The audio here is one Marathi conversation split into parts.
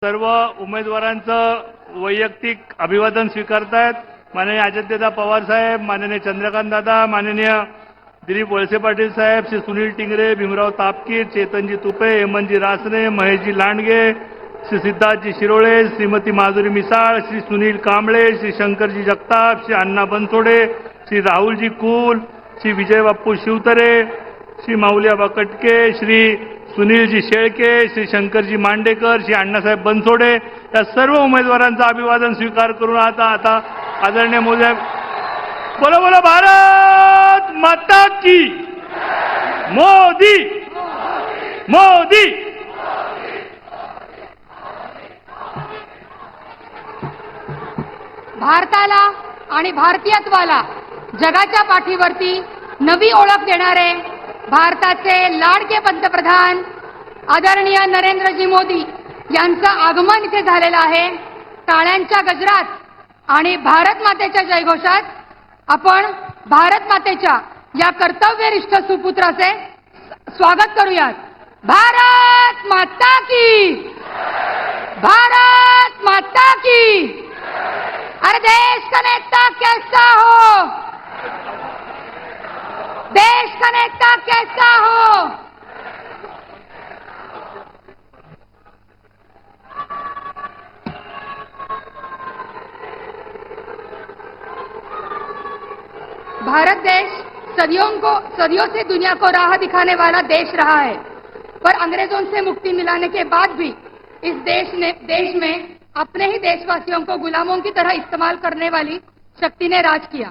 सर्व उमेदवारांचं वैयक्तिक अभिवादन स्वीकारतायत। माननीय अजितदादा पवार साहेब, माननीय चंद्रकांत दादा, माननीय दिलीप वळसे पाटील साहेब, श्री सुनील टिंगरे, भीमराव तापकीर, चेतनजी तुपे, हेमंतजी रासने, महेशजी लांडगे, श्री सिद्धार्थजी शिरोळे, श्रीमती माधुरी मिसाळ, श्री सुनील कांबळे, श्री शंकरजी जगताप, श्री अण्णा बनसोडे, श्री राहुलजी कुल, श्री विजय बाप्पू शिवतरे, श्री माऊलिया कटके, श्री सुनीलजी शेळके, श्री शंकरजी मांडेकर, श्री अण्णासाहेब बनसोडे या सर्व उमेदवारांचा अभिवादन स्वीकार करून आता आदरणीय मोदी बोलो बोलो भारत माता की मोदी मोदी। भारताला आणि भारतीयत्वाला जगाच्या पाठीवरती नवी ओळख देणारे भारताचे लाडके पंतप्रधान आदरणीय नरेंद्रजी मोदी यांचं आगमन इथे झालेलं आहे। टाळ्यांच्या गजरात आणि भारत मातेच्या जयघोषात आपण भारत मातेच्या या कर्तव्यनिष्ठ सुपुत्राचे स्वागत करूयात। भारत माता की, भारत माता की। अरे देश का नेता कैसा हो, देश का नेता कैसा हो। भारत देश सदियों से दुनिया को राह दिखाने वाला देश रहा है, पर अंग्रेजों से मुक्ति मिलाने के बाद भी इस देश में अपने ही देशवासियों को गुलामों की तरह इस्तेमाल करने वाली शक्ति ने राज किया।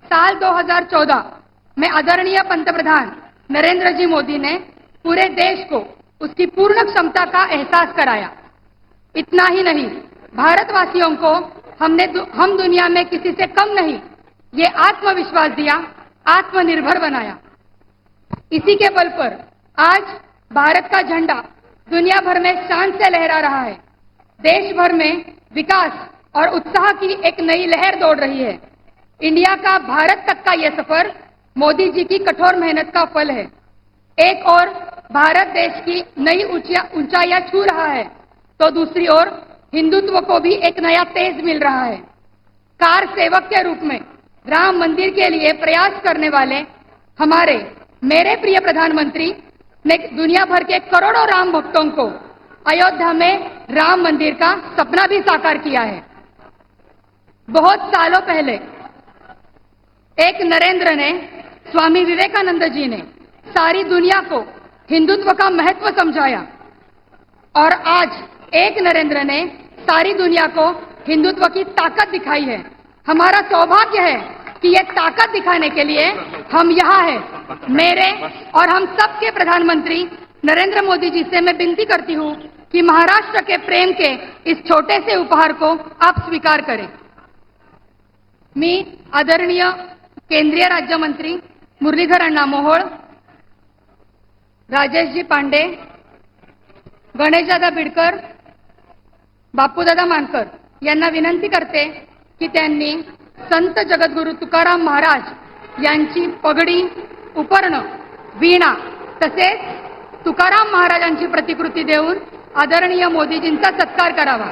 साल 2014 में आदरणीय पंतप्रधान नरेंद्र जी मोदी ने पूरे देश को उसकी पूर्ण क्षमता का एहसास कराया। इतना ही नहीं, भारतवासियों को हम दुनिया में किसी से कम नहीं, ये आत्मविश्वास दिया, आत्मनिर्भर बनाया। इसी के बल पर आज भारत का झंडा दुनिया भर में शान से लहरा रहा है। देश भर में विकास और उत्साह की एक नई लहर दौड़ रही है। इंडिया का भारत तक का यह सफर मोदी जी की कठोर मेहनत का फल है। एक ओर भारत देश की नई ऊंचाइयां छू रहा है, तो दूसरी ओर हिंदुत्व को भी एक नया तेज मिल रहा है। कार सेवक के रूप में राम मंदिर के लिए प्रयास करने वाले मेरे प्रिय प्रधानमंत्री ने दुनिया भर के करोड़ों राम भक्तों को अयोध्या में राम मंदिर का सपना भी साकार किया है। बहुत सालों पहले एक नरेंद्र ने, स्वामी विवेकानंद जी ने सारी दुनिया को हिंदुत्व का महत्व समझाया, और आज एक नरेंद्र ने सारी दुनिया को हिंदुत्व की ताकत दिखाई है। हमारा सौभाग्य है कि ये ताकत दिखाने के लिए हम यहाँ हैं। मेरे और हम सबके प्रधानमंत्री नरेंद्र मोदी जी से मैं विनती करती हूँ कि महाराष्ट्र के प्रेम के इस छोटे से उपहार को आप स्वीकार करें। मी आदरणीय केंद्रीय राज्यमंत्री मुरलीधर अण्णा मोहोळ, राजेशजी पांडे, गणेशदादा बिडकर, बापूदादा मानकर यांना विनंती करते की त्यांनी संत जगद्गुरु तुकाराम महाराज यांची पगडी, उपर्ण, वीणा तसेच तुकाराम महाराजांची प्रतिकृती देऊन आदरणीय मोदीजींचा सत्कार करावा।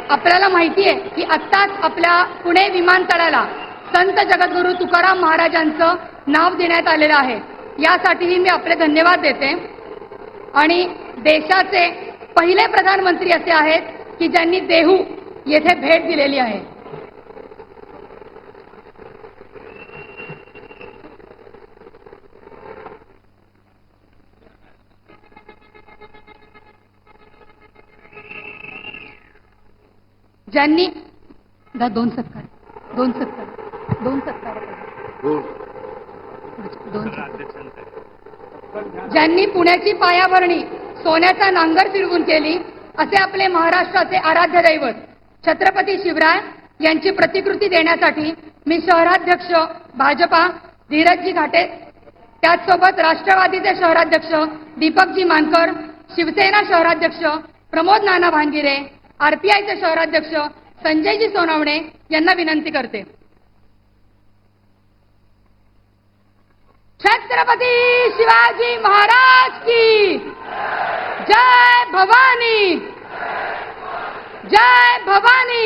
आपल्याला माहिती आहे की आत्ताच आपल्या पुणे विमानतळाला संत जगद्गुरु तुकाराम महाराजांचं नाव देण्यात आलेलं आहे। यासाठीही मी आपले धन्यवाद देते। आणि देशाचे पहिले प्रधानमंत्री असे आहेत की ज्यांनी देहू येथे भेट दिलेली आहे। ज्यांनी दोन सत्कार ज्यांनी पुण्याची पायाभरणी सोन्याचा नांगर फिरवून केली असे आपले महाराष्ट्राचे आराध्य दैवत छत्रपती शिवराय यांची प्रतिकृती देण्यासाठी मी शहराध्यक्ष भाजपा धीरजजी घाटे, त्याचसोबत राष्ट्रवादीचे शहराध्यक्ष दीपकजी मानकर, शिवसेना शहराध्यक्ष प्रमोद नाना भांगिरे, आरपीआयचे शहराध्यक्ष संजयजी सोनावणे यांना विनंती करते। छत्रपती शिवाजी महाराज की भवानी, जय भवानी।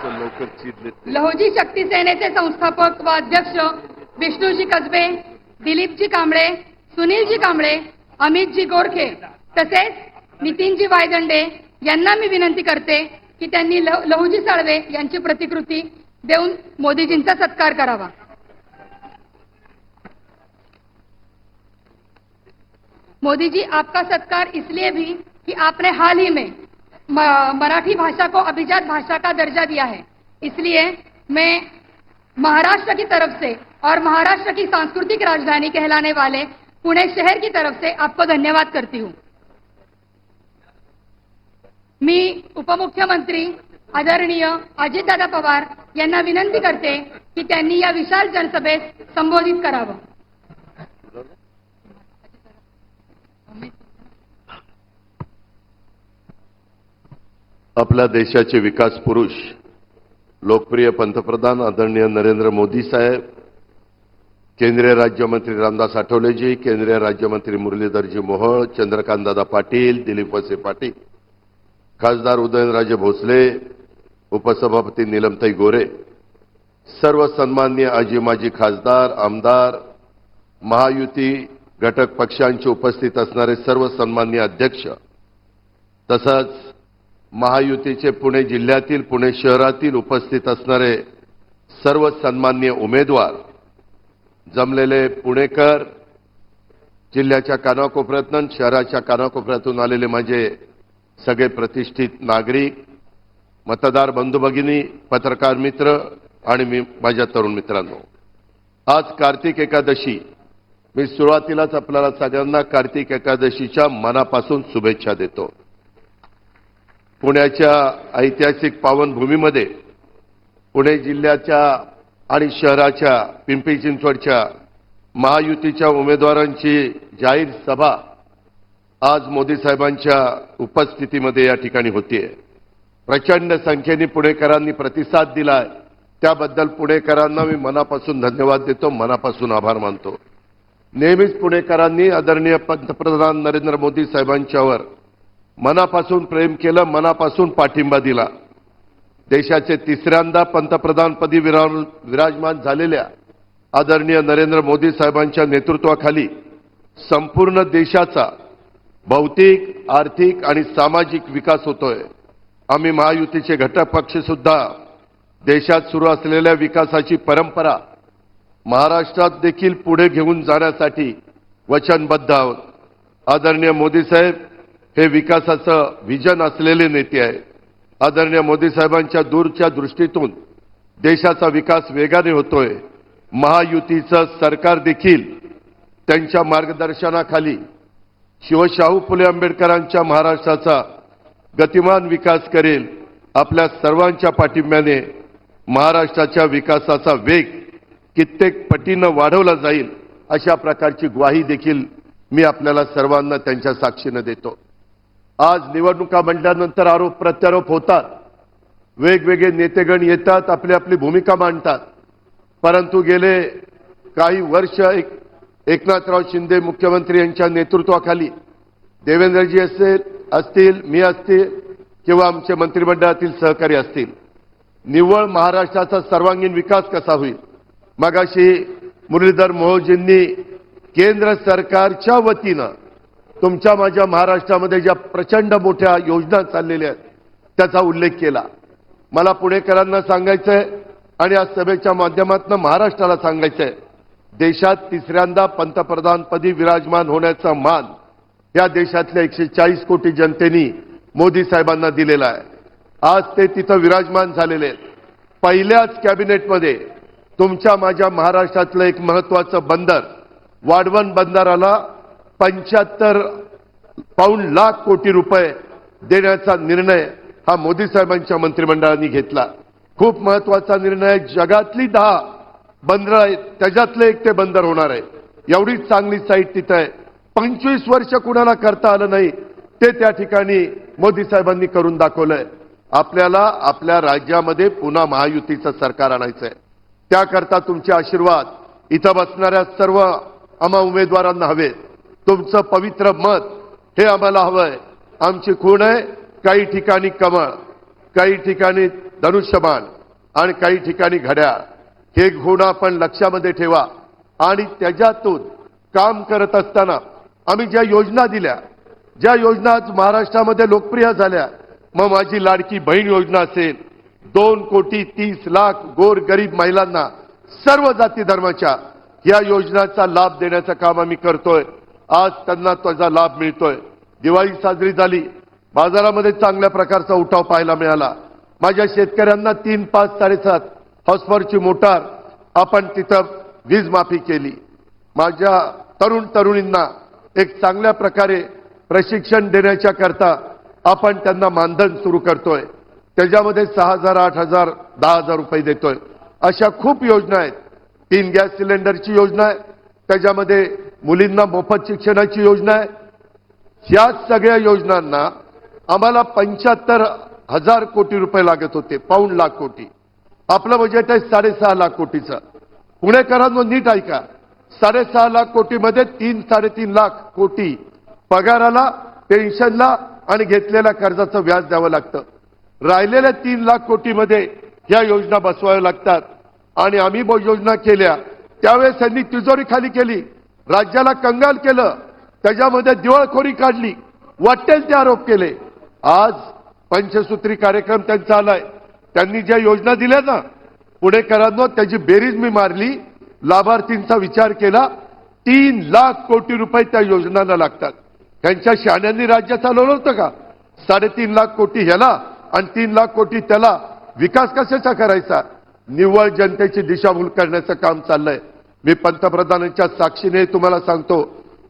लवकर चिडले लहुजी शक्ती सेनेचे संस्थापक व अध्यक्ष विष्णूजी कसबे, दिलीपजी कांबळे, सुनीलजी कांबळे, अमितजी गोरखे तसेच नितीनजी वायदंडे यांना मी विनंती करते की त्यांनी लहुजी साळवे यांची प्रतिकृती देऊन मोदीजींचा सत्कार करावा। मोदी जी, आपका सत्कार इसलिए भी कि आपने हाल ही में मराठी भाषा को अभिजात भाषा का दर्जा दिया है, इसलिए मैं महाराष्ट्र की तरफ से और महाराष्ट्र की सांस्कृतिक राजधानी कहलाने वाले पुणे शहर की तरफ से आपको धन्यवाद करती हूं। मी उपमुख्यमंत्री आदरणीय अजितदादा पवार यांना विनंती करते की त्यांनी या विशाल जनसभेस संबोधित करावं। आपल्या देशाचे विकास पुरुष लोकप्रिय पंतप्रधान आदरणीय नरेंद्र मोदी साहेब, केंद्रीय राज्यमंत्री रामदास आठवलेजी, केंद्रीय राज्यमंत्री मुरलीधरजी मोहोळ, चंद्रकांतदादा पाटील, दिलीप वळसे पाटील, खासदार उदयनराजे भोसले, उपसभापती नीलमताई गोरे, सर्व सन्माननीय आजी माजी खासदार, आमदार, महायुती घटक पक्षांचे उपस्थित असणारे सर्व सन्माननीय अध्यक्ष, तसंच महायुतीचे पुणे जिल्ह्यातील, पुणे शहरातील उपस्थित असणारे सर्व सन्माननीय उमेदवार, जमलेले पुणेकर, जिल्ह्याच्या कानाकोपऱ्यातून, शहराच्या कानाकोपऱ्यातून आलेले माझे सगळे प्रतिष्ठित नागरिक, मतदार बंधू भगिनी, पत्रकार मित्र आणि माझ्या तरुण मित्रांनो, आज कार्तिक एकादशी। मी सुरुवातीलाच आपल्याला सगळ्यांना कार्तिक एकादशीच्या मनापासून शुभेच्छा देतो। पुण्याच्या ऐतिहासिक पावनभूमीमध्ये पुणे जिल्ह्याच्या आणि शहराच्या पिंपरी चिंचवडच्या महायुतीच्या उमेदवारांची जाहीर सभा आज मोदी साहेबांच्या उपस्थितीमध्ये या ठिकाणी होतीये। प्रचंड संख्येने पुणेकरांनी प्रतिसाद दिलाय, त्याबद्दल पुणेकरांना मी मनापासून धन्यवाद देतो, मनापासून आभार मानतो। नेहमीच पुणेकरांनी आदरणीय पंतप्रधान नरेंद्र मोदी साहेबांच्यावर मनापासून प्रेम केलं, मनापासून पाठिंबा दिला। देशाचे तिसऱ्यांदा पंतप्रधानपदी विराजमान झालेल्या आदरणीय नरेंद्र मोदी साहेबांच्या नेतृत्वाखाली संपूर्ण देशाचा भौतिक, आर्थिक आणि सामाजिक विकास होतोय। आम्ही महायुतीचे घटक पक्ष सुद्धा देशात सुरू असलेल्या विकासाची परंपरा महाराष्ट्रात देखील पुढे घेऊन जाण्यासाठी वचनबद्ध आहोत। आदरणीय मोदी साहेब हे विकासाचं विजन असलेले नेते आहेत। आदरणीय मोदी साहेबांच्या दूरच्या दृष्टीतून देशाचा विकास वेगाने होतोय। महायुतीचं सरकार देखील त्यांच्या मार्गदर्शनाखाली शिवशाहू फुले आंबेडकरांच्या महाराष्ट्राचा गतिमान विकास करेल। आपल्या सर्वांच्या पाठिंब्याने महाराष्ट्राच्या विकासाचा वेग कित्येक पटीनं वाढवला जाईल, अशा प्रकारची ग्वाही देखील मी आपल्याला सर्वांना त्यांच्या साक्षीने देतो। आज निवडणुका म्हटल्यानंतर आरोप प्रत्यारोप होतात, वेगवेगळे नेतेगण येतात, आपली आपली भूमिका मांडतात, परंतु गेले काही वर्ष एकनाथराव शिंदे मुख्यमंत्री यांच्या नेतृत्वाखाली देवेंद्रजी असतील, मी असतील किंवा आमचे मंत्रिमंडळातील सहकारी असतील, निव्वळ महाराष्ट्राचा सर्वांगीण विकास कसा होईल। मगाशी मुरलीधर मोहोळजींनी केंद्र सरकारच्या वतीनं तुमच्या माझ्या महाराष्ट्रामध्ये ज्या प्रचंड मोठ्या योजना चाललेल्या आहेत त्याचा उल्लेख केला। मला पुणेकरांना सांगायचंय आणि आज सभेच्या माध्यमातून महाराष्ट्राला सांगायचंय, देशात तिसऱ्यांदा पंतप्रधानपदी विराजमान होण्याचा मान या देशातल्या 140 कोटी जनतेने मोदी साहेबांना दिलेला आहे। आज ते तिथं विराजमान झालेले आहेत। पहिल्याच कॅबिनेटमध्ये तुमच्या माझ्या महाराष्ट्रातलं एक महत्त्वाचं बंदर वाढवण बंदराला 75 पाऊण लाख कोटी रुपये देण्याचा निर्णय हा मोदी साहेबांच्या मंत्रिमंडळाने घेतला। खूप महत्त्वाचा निर्णय। जगातली 10 बंदरं आहेत, त्याच्यातलं एक ते बंदर होणार आहे। एवढी चांगली साईट तिथं आहे, 25 वर्ष कुणाला करता आलं नाही ते त्या ठिकाणी मोदी साहेबांनी करून दाखवलंय। आपल्याला आपल्या राज्यामध्ये पुन्हा महायुतीचं सरकार आणायचंय, त्याकरता तुमचे आशीर्वाद इथं बसणाऱ्या सर्व आम्हा उमेदवारांना हवेत। तुमचं पवित्र मत हे आम्हाला हवंय। आमची खूण आहे, काही ठिकाणी कमळ, काही ठिकाणी धनुष्यबाण आणि काही ठिकाणी घड्याळ. हे गुण आपण लक्षामध्ये ठेवा आणि त्याच्यातून काम करत असताना आम्ही ज्या योजना दिल्या, ज्या योजना आज महाराष्ट्रामध्ये लोकप्रिय झाल्या, मग माझी लाडकी बहीण योजना असेल, 2,30,00,000 गोर गरीब महिलांना सर्व जाती धर्माच्या या योजनाचा लाभ देण्याचं काम आम्ही करतोय. आज त्यांना त्याचा लाभ मिळतोय. दिवाळी साजरी झाली, बाजारामध्ये चांगल्या प्रकारचा उठाव पाहायला मिळाला. माझ्या शेतकऱ्यांना 3, 5, 7.5 हॉर्सपॉवरची मोटार आपण तिथं वीज माफी केली. माझ्या तरुणींना एक चांगल्या प्रकारे प्रशिक्षण देण्याच्या करता आपण त्यांना मानधन सुरू करतोय. त्याच्यामध्ये 6,000, 8,000, 10,000 रुपये देतोय. अशा खूप योजना आहेत. 3 गॅस सिलेंडरची योजना आहे, त्याच्यामध्ये मुलींना मोफत शिक्षणाची योजना आहे. या सगळ्या योजनांना आम्हाला 75,000 कोटी रुपये लागत होते, पाऊण लाख कोटी. आपलं बजेट आहे 6.5 लाख कोटीचं. पुणेकरांनो नीट ऐका, 6.5 लाख कोटीमध्ये 3-3.5 लाख कोटी पगाराला, पेन्शनला आणि घेतलेल्या कर्जाचं व्याज द्यावं लागतं. राहिलेल्या 3 लाख कोटीमध्ये ह्या योजना बसवाव्या लागतात. आणि आम्ही योजना केल्या त्यावेळेस त्यांनी तिजोरी खाली केली, राज्याला कंगाल केलं, त्याच्यामध्ये दिवाळखोरी काढली, वाटेल ते आरोप केले. आज पंचसूत्री कार्यक्रम त्यांचा आलाय. त्यांनी ज्या योजना दिल्या ना पुणेकरांनो, त्याची बेरीज मी मारली, लाभार्थींचा विचार केला, 3 लाख कोटी रुपये त्या योजनांना लागतात. त्यांच्या शहाण्यांनी राज्य चालवलं होतं का? 3.5 लाख कोटी ह्याला आणि 3 लाख कोटी त्याला. विकास कशाचा करायचा? निव्वळ जनतेची दिशाभूल करण्याचं काम चाललंय. मी पंतप्रधानांच्या साक्षीने तुम्हाला सांगतो,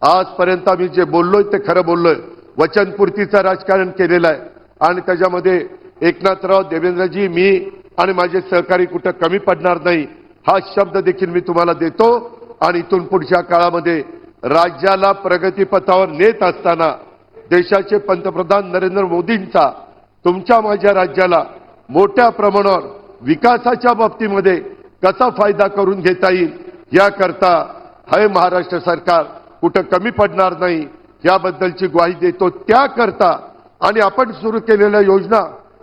आजपर्यंत आम्ही जे बोललोय ते खरं बोललोय. वचनपूर्तीचं राजकारण केलेलं आहे आणि त्याच्यामध्ये एकनाथराव, देवेंद्रजी, मी आणि माझे सहकारी कुठं कमी पडणार नाही हा शब्द देखील मी तुम्हाला देतो. आणि इथून पुढच्या काळामध्ये राज्याला प्रगतीपथावर नेत असताना देशाचे पंतप्रधान नरेंद्र मोदींचा तुमच्या माझ्या राज्याला मोठ्या प्रमाणावर विकासाच्या बाबतीमध्ये कसा फायदा करून घेता येईल याकरता हे महाराष्ट्र सरकार कुठं कमी पडणार नाही याबद्दलची ग्वाही देतो. त्याकरता आणि आपण सुरू केलेल्या योजना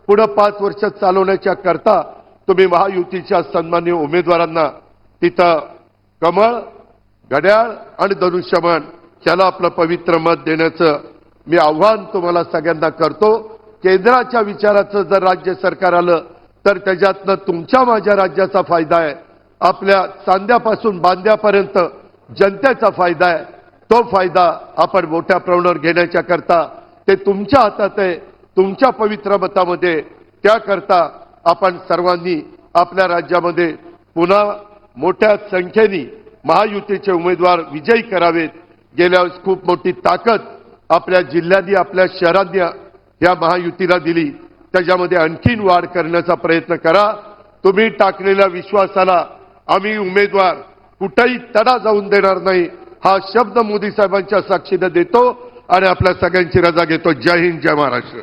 पुढे 5 वर्ष चालवण्याच्या करता तुम्ही महायुतीच्या सन्माननीय उमेदवारांना तिथं कमळ, घड्याळ आणि धनुष्यबाण ह्याला आपलं पवित्र मत देण्याचं मी आव्हान तुम्हाला सगळ्यांना करतो. केंद्राच्या विचाराचं जर राज्य सरकार आलं तर त्याच्यातनं तुमच्या माझ्या राज्याचा फायदा आहे. आपल्या सांध्यापासून बांध्यापर्यंत जनतेचा फायदा आहे. तो फायदा आपण मोठ्या प्रमाणावर घेण्याच्या करता ते तुमच्या हातात आहे, तुमच्या पवित्र मतामध्ये. त्याकरता आपण सर्वांनी आपल्या राज्यामध्ये पुन्हा मोठ्या संख्येने महायुतीचे उमेदवार विजयी करावेत. गेल्या वेळेस खूप मोठी ताकद आपल्या जिल्ह्यांनी, आपल्या शहरांनी या महायुतीला दिली. त्याच्यामध्ये आणखीन वाढ करण्याचा प्रयत्न करा. तुम्ही टाकलेल्या विश्वासाला आम्ही उमेदवार कुठेही तडा जाऊन देणार नाही हा शब्द मोदी साहेबांच्या साक्षीने देतो आणि आपल्या सगळ्यांची रजा घेतो. जय हिंद, जय महाराष्ट्र.